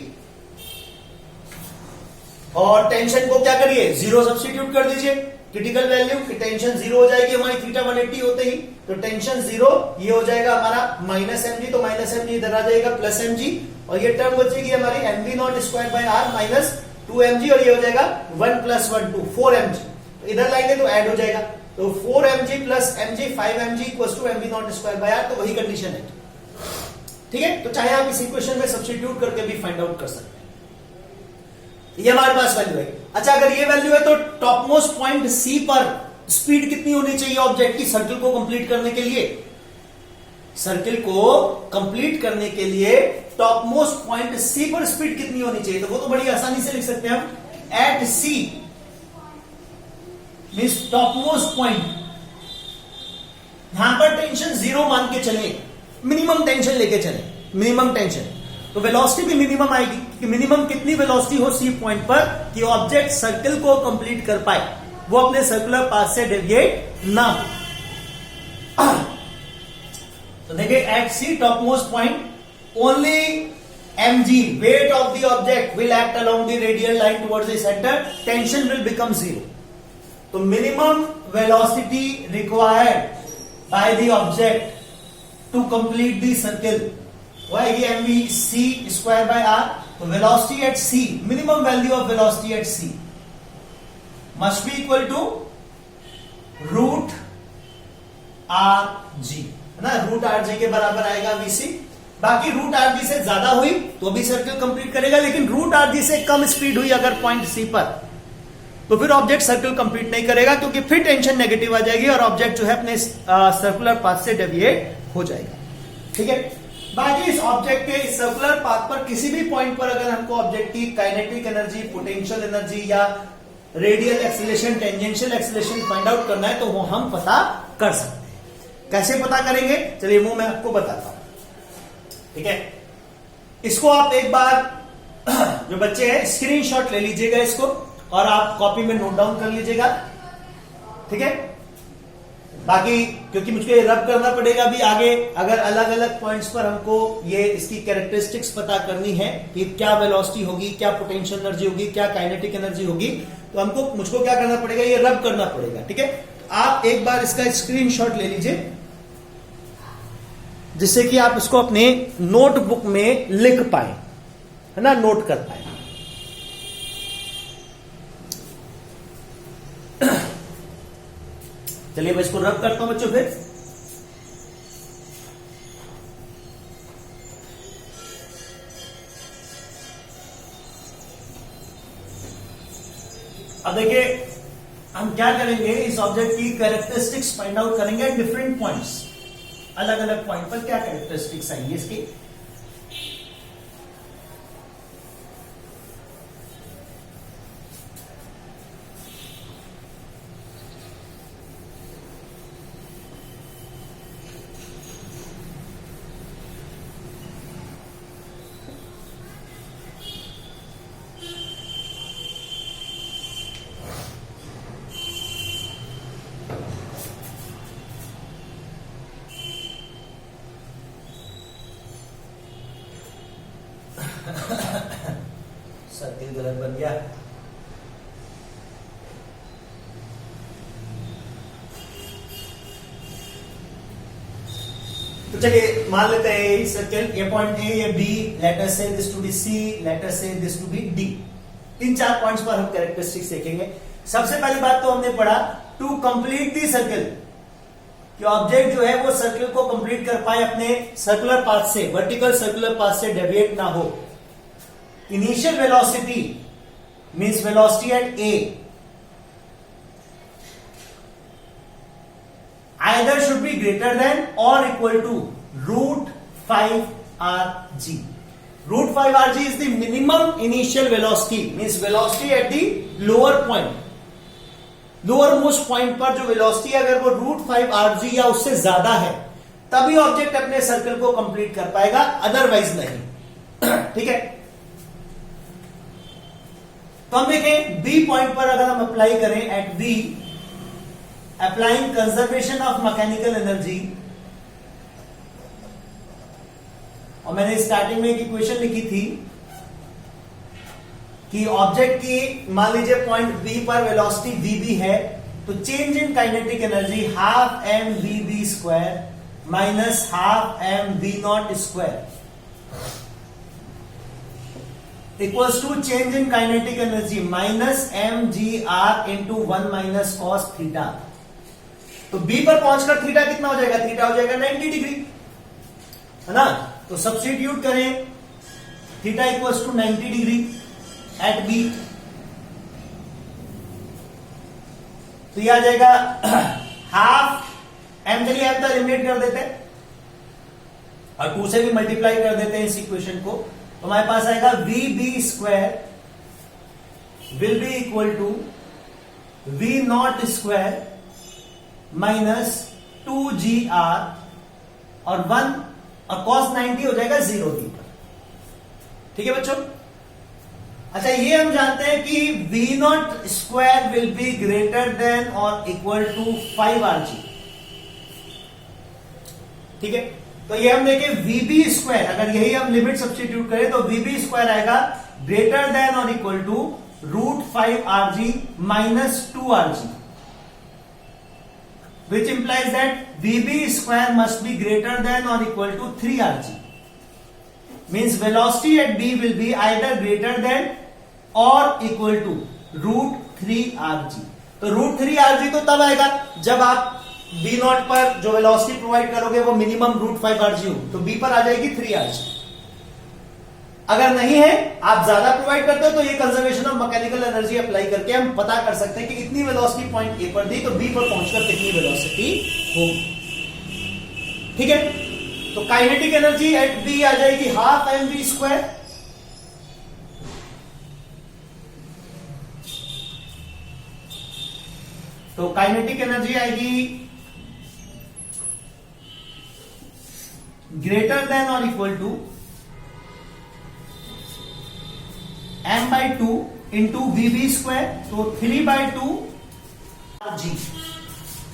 Speaker 1: और टेंशन को क्या करिए 0 सब्स्टिट्यूट कर दीजिए, क्रिटिकल वैल्यू की टेंशन 0 हो जाएगी हमारी थीटा 180 होते ही, तो टेंशन 0, ये हो जाएगा हमारा -mg, तो -mg इधर आ जाएगा +mg, और ये टर्म बचेगी हमारी mv0²/r -2mg, और ये हो जाएगा 1 + 1 2 4mg, तो इधर लाएंगे तो ऐड हो जाएगा, तो 4mg + mg 5mg = mv0²/r, तो वही कंडीशन है। ठीक है, तो चाहे आप इस इक्वेशन में सब्स्टिट्यूट करके भी फाइंड आउट कर सकते हैं। ये हमारे पास वैल्यू है। अच्छा, अगर ये वैल्यू है तो टॉप मोस्ट पॉइंट सी पर स्पीड कितनी होनी चाहिए ऑब्जेक्ट की सर्कल को कंप्लीट करने के लिए? सर्कल को कंप्लीट करने के लिए टॉप मोस्ट पॉइंट सी पर स्पीड कितनी होनी चाहिए? तो वो तो बड़ी आसानी से लिख सकते हैं हम, एट सी मींस टॉप मोस्ट पॉइंट, यहां पर टेंशन 0 मान के चले, मिनिमम टेंशन लेके चले, मिनिमम टेंशन, तो वेलोसिटी भी मिनिमम आएगी कि मिनिमम कितनी वेलोसिटी हो सी पॉइंट पर कि ऑब्जेक्ट सर्कल को कंप्लीट कर पाए, वो अपने सर्कुलर पाथ से डेविएट ना हो। तो देखिए at c top most point only mg weight of the object will act along the radial line towards the center, tension will become 0। तो minimum velocity required by the object to complete the circle वो आएगी mv_c²/r। तो velocity at c, minimum value of velocity at c must be equal to √rg, है ना, √rg के बराबर आएगा vc। बाकी √rg से ज्यादा हुई तो भी सर्कल कंप्लीट करेगा, लेकिन √rg से कम स्पीड हुई अगर पॉइंट c पर, तो फिर ऑब्जेक्ट सर्कल कंप्लीट नहीं करेगा, क्योंकि फिर टेंशन नेगेटिव आ जाएगी और ऑब्जेक्ट जो है अपने सर्कुलर पाथ से डेविएट हो जाएगा। ठीक है, बाकी इस ऑब्जेक्ट के सर्कुलर पाथ पर किसी भी पॉइंट पर अगर हमको ऑब्जेक्ट की काइनेटिक एनर्जी, पोटेंशियल एनर्जी या radial acceleration, tangential acceleration find out करना है, तो वो हम पता कर सकते हैं। कैसे पता करेंगे, चलिए वो मैं आपको बताता हूं। ठीक है, इसको आप एक बार जो बच्चे हैं स्क्रीनशॉट ले लीजिएगा इसको, और आप कॉपी में नोट डाउन कर लीजिएगा। ठीक है, बाकी क्योंकि मुझको ये रब करना पड़ेगा भी आगे, अगर अलग अलग पॉइंट्स पर हमको ये इसकी कैरेक्टरिस्टिक्स पता करनी है कि क्या वेलोसिटी होगी, क्या पोटेंशियल एनर्जी होगी, क्या काइनेटिक एनर्जी होगी, तो मुझको क्या करना पड़ेगा, ये रब करना पड़ेगा। ठीक है, आप एक बार इसका स्क्रीनशॉट ले लीजिए, जिससे कि आप इसको अपने नोटबुक में लिख पाए, है ना, नोट कर पाए। चलिए मैं इसको रब करता हूं बच्चों फिर। अब देखिए हम क्या करेंगे, इस ऑब्जेक्ट की कैरेक्टरिस्टिक्स फाइंड आउट करेंगे एट डिफरेंट पॉइंट्स, अलग अलग पॉइंट पर क्या कैरेक्टरिस्टिक्स आएंगी इसकी। सर्किल गलत बन गया। तो चलिए मान लेते हैं ये सर्किल, ये पॉइंट ए, ये बी, लेटर से this to be C, later से this to be D. 3-4 points पर हम कैरेक्टरिस्टिक्स देखेंगे। सबसे पहली बात तो हमने पढ़ा टू कंप्लीट दी सर्किल, कि ऑब्जेक्ट जो है वो सर्किल को कंप्लीट कर पाए अपने सर्कुलर पाथ से, वर्टिकल सर्कुलर पाथ से डेविएट ना हो। Initial velocity means velocity at A either should be greater than or equal to root 5 rg. Root 5 rg is the minimum initial velocity, means velocity at the lower point, lower most point पर जो velocity है अगर वो root 5 rg या उससे ज्यादा है तभी ऑब्जेक्ट अपने सर्कल को कंप्लीट कर पाएगा, अदरवाइज नहीं. ठीक है. तो हम देखें बी पॉइंट पर अगर हम अप्लाई करें at b, applying conservation of mechanical energy, और मैंने स्टार्टिंग में एक इक्वेशन लिखी थी कि ऑब्जेक्ट की मान लीजिए पॉइंट बी पर वेलोसिटी वीबी है, तो change in kinetic energy half M v b square minus half M we naught square equals to change in kinetic energy minus m g r into 1 minus cos theta. तो b पर पहुंचकर theta कितना हो जाएगा? Theta हो जाएगा 90 degree, है ना. तो सब्स्टिट्यूट करें theta equals to 90 degree at b, तो यह आ जाएगा हाफ एम, चलिए एम तो एलिमिनेट कर देते हैं और 2 से भी मल्टीप्लाई कर देते हैं इस इक्वेशन को, तो हमारे पास आएगा v b square will be equal to v naught square minus 2GR और 1 और cos 90 हो जाएगा 0 डी पर. ठीक है बच्चों. अच्छा, ये हम जानते हैं कि V naught square will be greater than और इक्वल टू 5RG. ठीक है. तो ये हम देखें VB स्क्वायर, अगर यही हम लिमिट सब्स्टिट्यूट करें तो VB स्क्वायर आएगा ग्रेटर देन और equal to root 5RG minus 2RG, which implies that VB square must be greater than or equal to 3RG. Means velocity at B will be either greater than or equal to root 3RG. तो root 3RG तो तब आएगा जब आप B not पर जो velocity provide करोगे वो मिनिमम रूट 5RG हो, तो B पर आ जाएगी 3RG. अगर नहीं है, आप ज्यादा प्रोवाइड करते हो, तो ये conservation of mechanical energy apply करके हम पता कर सकते हैं कि इतनी वेलोसिटी पॉइंट ए पर दी तो बी पर पहुंचकर कितनी वेलोसिटी होगी. ठीक है. तो काइनेटिक एनर्जी एट बी आ जाएगी हाफ एम वी स्क्वायर, तो काइनेटिक एनर्जी आएगी ग्रेटर देन और equal to m by 2 into v b square, तो 3/2 RG,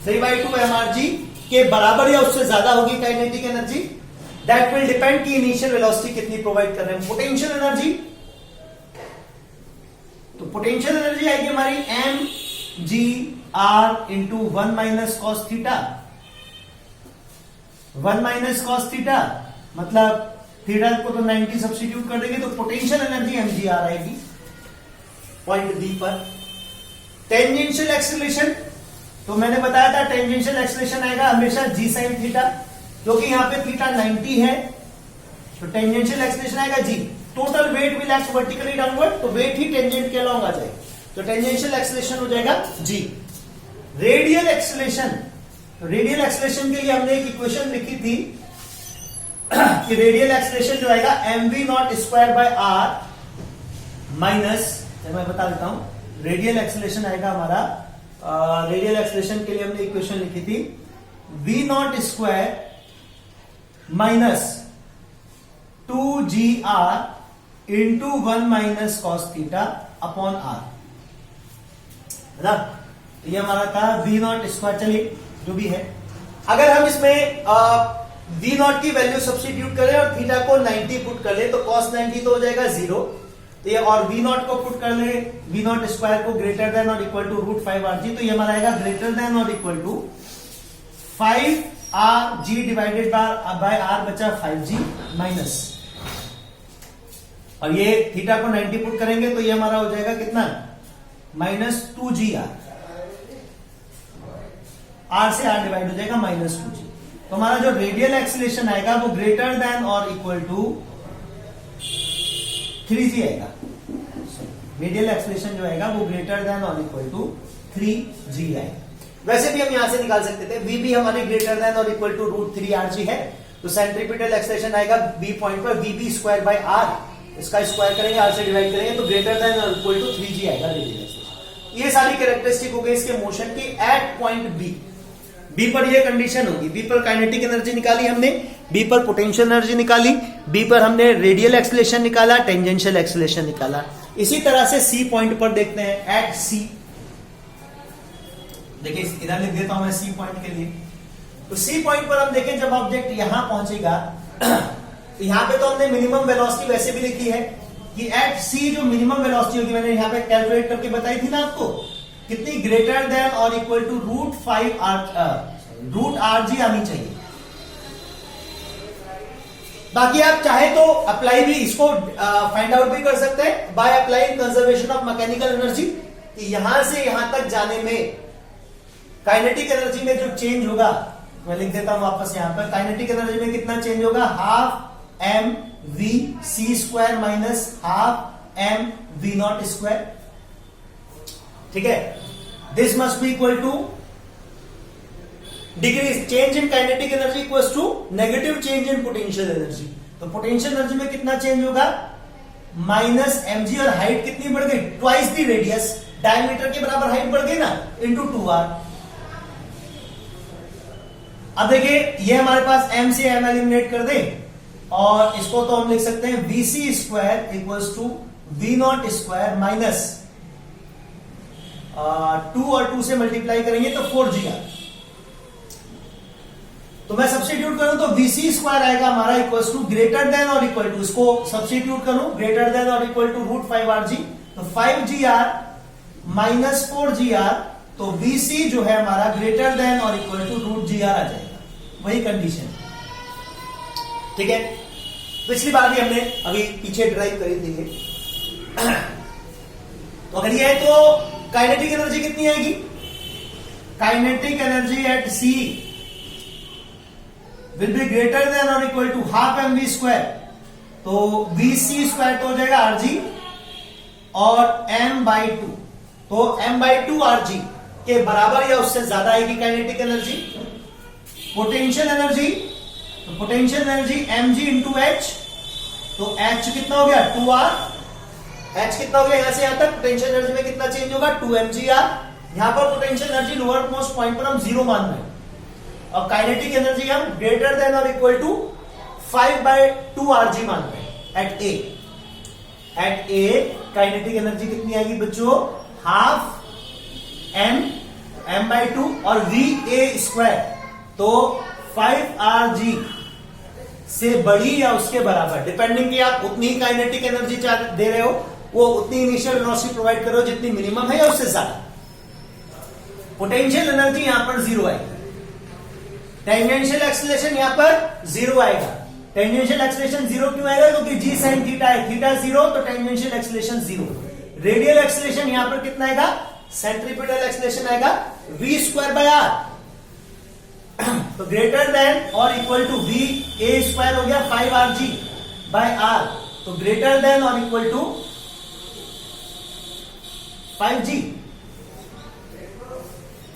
Speaker 1: 3/2 mRG के बराबर या उससे ज्यादा होगी kinetic energy. That will depend कि इनिशियल वेलोसिटी कितनी प्रोवाइड कर रहे हैं. पोटेंशियल एनर्जी, तो पोटेंशियल एनर्जी आएगी हमारी m g r into 1 minus cos theta. 1 minus cos theta मतलब थीटा को तो 90 सब्स्टिट्यूट कर देंगे, तो पोटेंशियल एनर्जी mgr आएगी पॉइंट बी पर. टेंजेंशियल एक्सेलरेशन, तो मैंने बताया था टेंजेंशियल एक्सेलरेशन आएगा हमेशा g sin थीटा, क्योंकि यहां पे थीटा 90 है, तो टेंजेंशियल एक्सेलरेशन आएगा g. Total weight will act vertically downward, तो वेट ही टेंजेंट के अलोंग आ जाएगा, तो टेंजेंशियल एक्सेलरेशन हो जाएगा g. Radial acceleration, radial acceleration के लिए हमने एक इक्वेशन लिखी थी कि रेडियल एक्सेलरेशन जो आएगा mv naught square by r minus, मैं बता देता हूं, रेडियल एक्सेलरेशन आएगा हमारा, रेडियल एक्सेलरेशन के लिए हमने इक्वेशन लिखी थी v naught square minus 2gr into 1 minus cos theta upon r, है ना. तो ये हमारा था v नॉट स्क्वायर. चलिए जो भी है, अगर हम इसमें v नॉट की वैल्यू सब्स्टिट्यूट करें और थीटा को 90 पुट कर ले, तो cos 90 तो हो जाएगा 0, तो ये और v नॉट को पुट कर ले, v नॉट स्क्वायर को ग्रेटर देन और इक्वल टू रूट 5RG, तो ये हमारा आएगा ग्रेटर देन और equal to 5RG divided by r बचा 5G माइनस, और ये थीटा को 90 पुट करेंगे तो ये हमारा हो जाएगा कितना, माइनस 2GR, r से r डिवाइड हो जाएगा माइनस 2G. तो हमारा जो रेडियल एक्सेलरेशन आएगा वो ग्रेटर देन और इक्वल टू 3g आएगा, रेडियल एक्सेलरेशन जो आएगा वो ग्रेटर देन और इक्वल टू 3g आएगा। वैसे भी हम यहां से निकाल सकते थे, v भी हमारे ग्रेटर देन और इक्वल टू √3rg है, तो सेंट्रीपिटल एक्सेलरेशन आएगा b पॉइंट पर vb स्क्वायर बाय r, इसका स्क्वायर करेंगे r से डिवाइड करेंगे तो ग्रेटर देन और इक्वल टू 3g आएगा रेडियल एक्सेलरेशन। ये सारी कैरेक्टरिस्टिक हो गई इसके मोशन की एट पॉइंट बी पर ये कंडीशन होगी। बी पर काइनेटिक एनर्जी निकाली हमने, बी पर पोटेंशियल एनर्जी निकाली, बी पर हमने रेडियल एक्सेलरेशन निकाला, टेंजेंशियल एक्सेलरेशन निकाला। इसी तरह से सी पॉइंट पर देखते हैं, एट सी, देखिए इधर लिख देता हूं मैं सी पॉइंट के लिए। तो सी पॉइंट पर हम देखें जब ऑब्जेक्ट यहां पहुंचेगा तो यहां पे तो हमने मिनिमम वेलोसिटी वैसे भी लिखी है कि एट सी जो मिनिमम वेलोसिटी होगी, मैंने यहां पे कैलकुलेट करके बताई थी ना आपको, कितनी ग्रेटर देन और इक्वल टू √5r आनी चाहिए। बाकी आप चाहे तो अप्लाई भी इसको फाइंड आउट भी कर सकते हैं bye applying conservation of mechanical energy, कि यहां से यहां तक जाने में काइनेटिक एनर्जी में जो चेंज होगा, मैं लिख देता हूं वापस यहां पर, काइनेटिक एनर्जी में कितना चेंज होगा, ½ mv c² minus ½ mv0 square. ठीक है, this must be equal to decrease change in kinetic energy equals to negative change in potential energy. तो पोटेंशियल एनर्जी में कितना चेंज होगा, -mg, और हाइट कितनी बढ़ गई, ट्वाइस दी रेडियस, डायमीटर के बराबर हाइट बढ़ गई ना, इंटू 2r। अब देखिए ये हमारे पास m से m एलिमिनेट कर दें और इसको तो हम लिख सकते हैं vc² equals to v0 square minus 2 और 2 से मल्टीप्लाई करेंगे तो 4gr। तो मैं सब्स्टिट्यूट करूं तो vc² आएगा हमारा इक्वल्स टू ग्रेटर देन और इक्वल टू, इसको सब्स्टिट्यूट करूं ग्रेटर देन और इक्वल टू √5rg, तो 5gr माइनस 4gr, तो vc जो है हमारा ग्रेटर देन और इक्वल टू √gr आ जाएगा, वही कंडीशन। ठीक है, पिछली बार भी हमने अभी पीछे ड्राइव करी थी। तो अगर ये है तो काइनेटिक एनर्जी कितनी आएगी, kinetic energy at c will be greater than और इक्वल टू ½ mv², तो vc² तो हो जाएगा rg और m/2, तो m/2 rg के बराबर या उससे ज्यादा आएगी काइनेटिक एनर्जी। पोटेंशियल एनर्जी, तो potential energy mg into h, तो h कितना हो गया 2r, h कितना हो गया यहां से यहां तक, पोटेंशियल एनर्जी में कितना चेंज होगा 2mgr। यहां पर potential energy lower most point पर हम 0 मान रहे हैं और काइनेटिक एनर्जी हम ग्रेटर देन और इक्वल टू 5/2rg मान रहे हैं एट ए। एट ए काइनेटिक एनर्जी कितनी आएगी बच्चों, ½ m/2 और va², तो 5rg से बड़ी या उसके बराबर, डिपेंडिंग कि आप उतनी काइनेटिक एनर्जी दे रहे हो, वो उतनी इनिशियल वेलोसिटी प्रोवाइड करो जितनी मिनिमम है या उससे ज्यादा। पोटेंशियल एनर्जी यहां पर 0 आएगी, टेंजेंशियल एक्सेलरेशन यहां पर 0 आएगा। टेंजेंशियल एक्सेलरेशन 0 क्यों आएगा, क्योंकि g sin थीटा है, थीटा 0 तो टेंजेंशियल एक्सेलरेशन 0। रेडियल एक्सेलरेशन यहां पर कितना आएगा, सेंट्रीपिटल एक्सेलरेशन आएगा v²/r, तो ग्रेटर देन और इक्वल टू va² हो गया 5rg/r, तो ग्रेटर देन और इक्वल टू 5g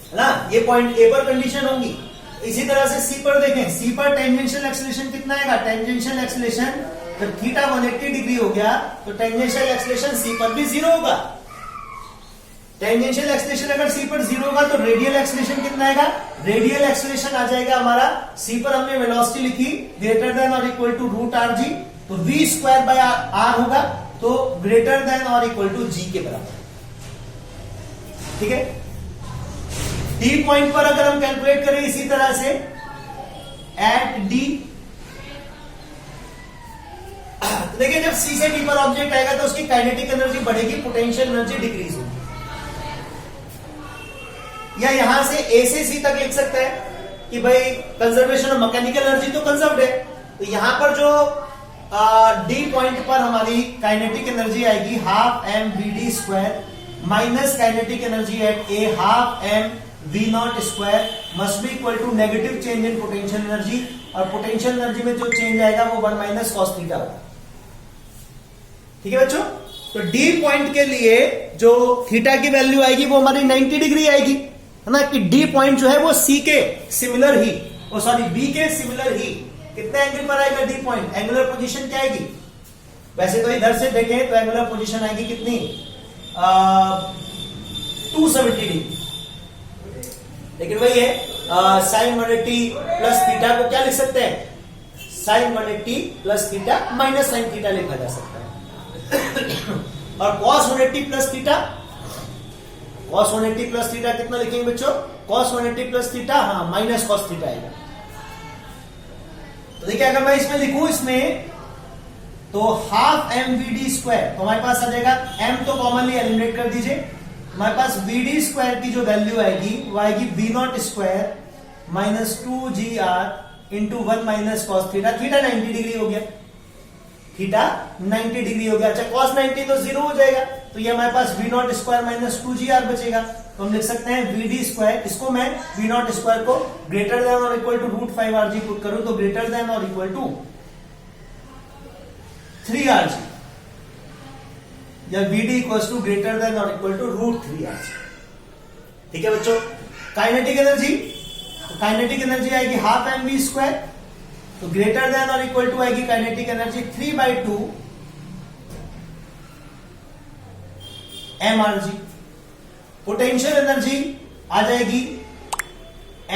Speaker 1: है ना, ये पॉइंट ए पर कंडीशन होगी। इसी तरह से सी पर देखें, सी पर टेंजेंशियल एक्सेलरेशन कितना आएगा, टेंजेंशियल एक्सेलरेशन जब थीटा 180 डिग्री हो गया तो टेंजेंशियल एक्सेलरेशन सी पर भी 0 होगा। टेंजेंशियल एक्सेलरेशन अगर सी पर 0 होगा तो रेडियल एक्सेलरेशन कितना आएगा, रेडियल एक्सेलरेशन आ जाएगा हमारा, सी पर हमने वेलोसिटी लिखी ग्रेटर देन और इक्वल टू √rg, तो v²/r होगा, तो ग्रेटर देन और इक्वल टू g के बराबर। ठीक है, डी पॉइंट पर अगर हम कैलकुलेट करें इसी तरह से एट डी, तो देखिए जब सी से डी पर ऑब्जेक्ट आएगा तो उसकी काइनेटिक एनर्जी बढ़ेगी, पोटेंशियल एनर्जी डिक्रीज होगी। या यहां से ए से सी तक लिख सकते हैं कि भाई कंजर्वेशन ऑफ मैकेनिकल एनर्जी तो कंजर्व्ड है, तो यहां पर जो डी पॉइंट पर हमारी काइनेटिक एनर्जी आएगी ½ mvd² minus kinetic energy at a ½ mv0 square must be equal to negative change in potential energy, और पोटेंशियल एनर्जी में जो चेंज आएगा वो 1 - cos थीटा होगा। ठीक है बच्चों। तो डी पॉइंट के लिए जो थीटा की वैल्यू आएगी वो हमारी 90 डिग्री आएगी, है ना, कि डी पॉइंट जो है वो सी के सिमिलर ही, बी के सिमिलर ही कितने एंगल पर आएगा डी पॉइंट, एंगुलर पोजीशन क्या आएगी, वैसे तो इधर से देखें तो एंगुलर पोजीशन आएगी कितनी 270 डिग्री, लेकिन वही है साइन 180 प्लस थीटा को क्या लिख सकते हैं, sine 180 plus theta minus sine theta लिखा जा सकता है। और cos 180 plus theta, cos 180 plus theta कितना लिखेंगे बच्चों, cos 180 प्लस थीटा, हाँ माइनस cos थीटा आएगा। तो देखिए अगर मैं इसमें लिखूं इसमें तो half M v d square, तो हमारे पास आ जाएगा m तो कॉमनली एलिमिनेट कर दीजिए, हमारे पास वी डी स्क्वायर की जो वैल्यू आएगी वो आएगी v naught square minus 2GR into 1 minus cos theta, theta 90 degree हो गया, थीटा 90 डिग्री हो गया। अच्छा cos 90 तो 0 हो जाएगा, तो ये हमारे पास V naught square minus 2GR बचेगा, तो हम लिख सकते हैं वी डी स्क्वायर, इसको मैं वी नॉट स्क्वायर को ग्रेटर देन और इक्वल टू √5RG पुट करूं तो ग्रेटर देन और इक्वल टू 3RG, या V D equal to greater than और इक्वल टू √3RG। ठीक है बच्चों। काइनेटिक एनर्जी, काइनेटिक एनर्जी आएगी हाफ एम वी स्क्वायर, तो ग्रेटर देन और इक्वल टू आएगी kinetic energy 3/2 mRG। Potential energy आ जाएगी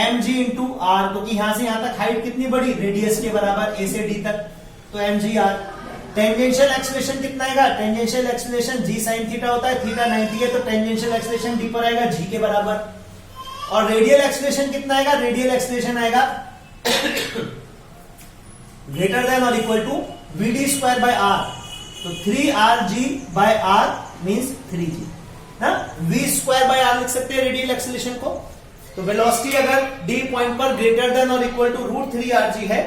Speaker 1: mg इंटू आर, क्योंकि यहां से यहां तक हाइट कितनी बड़ी, रेडियस के बराबर a से d तक, तो mgr। टेंजेंशियल एक्सीलरेशन कितना आएगा, tangential acceleration g sin theta होता है, थीटा 90 है तो टेंजेंशियल एक्सीलरेशन d पर आएगा g के बराबर। और रेडियल एक्सीलरेशन कितना आएगा, रेडियल एक्सीलरेशन आएगा ग्रेटर देन और equal to v d square by r, तो 3RG bye are means 3G, ना, वी स्क्वायर बाय आर लिख सकते हैं रेडियल एक्सीलरेशन को। तो वेलोसिटी अगर डी पॉइंट पर ग्रेटर देन और इक्वल टू √3RG है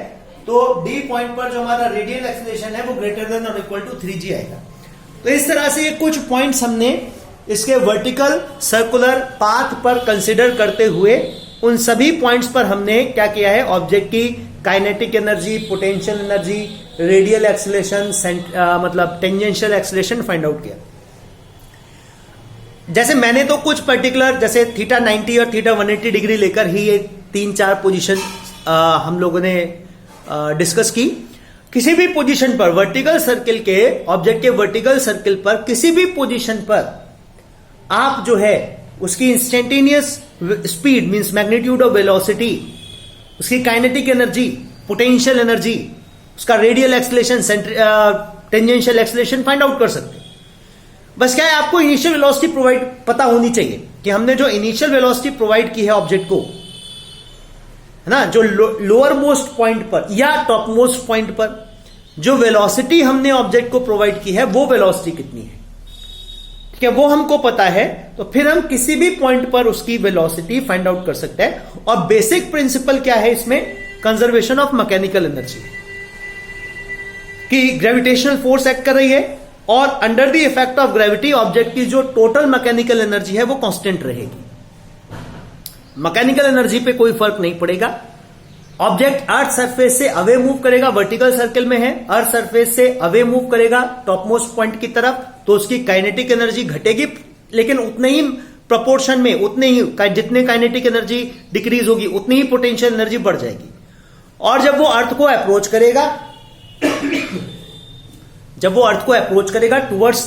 Speaker 1: तो डी पॉइंट पर जो हमारा रेडियल एक्सीलरेशन है वो ग्रेटर देन और इक्वल टू 3G आएगा। तो इस तरह से ये कुछ पॉइंट्स हमने इसके वर्टिकल सर्कुलर पाथ पर कंसिडर करते हुए उन सभी पॉइंट्स पर हमने क्या किया है, ऑब्जेक्ट की kinetic energy, potential energy, radial acceleration, मतलब टेंजेंशियल एक्सीलरेशन फाइंड आउट किया। जैसे मैंने तो कुछ पर्टिकुलर जैसे थीटा 90 और थीटा 180 डिग्री लेकर ही ये 3-4 पोजीशन हम लोगों ने डिस्कस की। किसी भी पोजीशन पर वर्टिकल सर्किल के, ऑब्जेक्ट के वर्टिकल सर्किल पर किसी भी पोजीशन पर आप जो है उसकी instantaneous speed means magnitude of velocity, उसकी काइनेटिक एनर्जी, पोटेंशियल एनर्जी, उसका radial acceleration, tangential acceleration find out कर सकते हैं। बस क्या है, आपको इनिशियल वेलोसिटी प्रोवाइड पता होनी चाहिए कि हमने जो इनिशियल वेलोसिटी प्रोवाइड की है ऑब्जेक्ट को, है ना, जो लोअर मोस्ट पॉइंट पर या टॉप मोस्ट पॉइंट पर जो वेलोसिटी हमने ऑब्जेक्ट को प्रोवाइड की है वो वेलोसिटी कितनी है, ठीक है, वो हमको पता है, तो फिर हम किसी भी पॉइंट पर उसकी वेलोसिटी फाइंड आउट कर सकते हैं। और बेसिक प्रिंसिपल क्या है इसमें, कंजर्वेशन ऑफ मैकेनिकल एनर्जी, कि ग्रेविटेशनल फोर्स एक्ट कर रही है और under the effect of gravity object की जो टोटल मैकेनिकल एनर्जी है वो कांस्टेंट रहेगी, मैकेनिकल एनर्जी पे कोई फर्क नहीं पड़ेगा। ऑब्जेक्ट अर्थ सरफेस से अवे मूव करेगा, वर्टिकल सर्कल में है, अर्थ सरफेस से अवे मूव करेगा टॉप मोस्ट पॉइंट की तरफ, तो उसकी काइनेटिक एनर्जी घटेगी, लेकिन उतने ही प्रोपोर्शन में, उतने ही जितने काइनेटिक एनर्जी डिक्रीज होगी उतनी ही पोटेंशियल एनर्जी बढ़ जाएगी। और जब वो अर्थ को अप्रोच करेगा जब वो अर्थ को अप्रोच करेगा टुवर्ड्स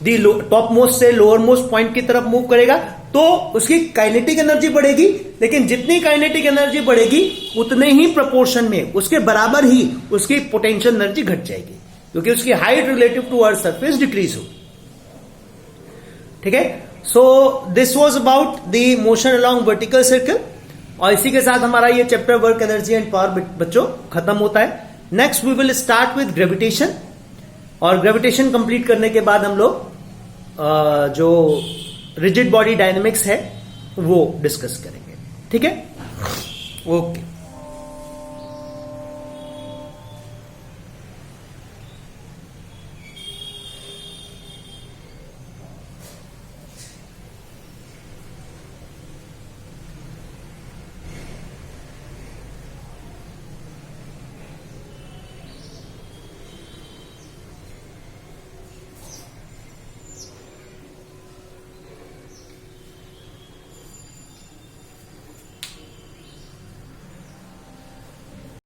Speaker 1: दी टॉप मोस्ट से लोअर मोस्ट पॉइंट की तरफ मूव करेगा, तो उसकी काइनेटिक एनर्जी बढ़ेगी, लेकिन जितनी काइनेटिक एनर्जी बढ़ेगी उतने ही प्रोपोर्शन में, उसके बराबर ही उसकी पोटेंशियल एनर्जी घट जाएगी, क्योंकि उसकी height relative to earth surface decrease होगी। ठीक है, so this was about the motion along vertical circle, और इसी के साथ हमारा ये chapter work energy and power बच्चों खत्म होता है। Next we will start with gravitation, और ग्रेविटेशन कंप्लीट करने के बाद हम लोग जो रिजिड बॉडी डायनेमिक्स है वो डिस्कस करेंगे। ठीक है, ओके।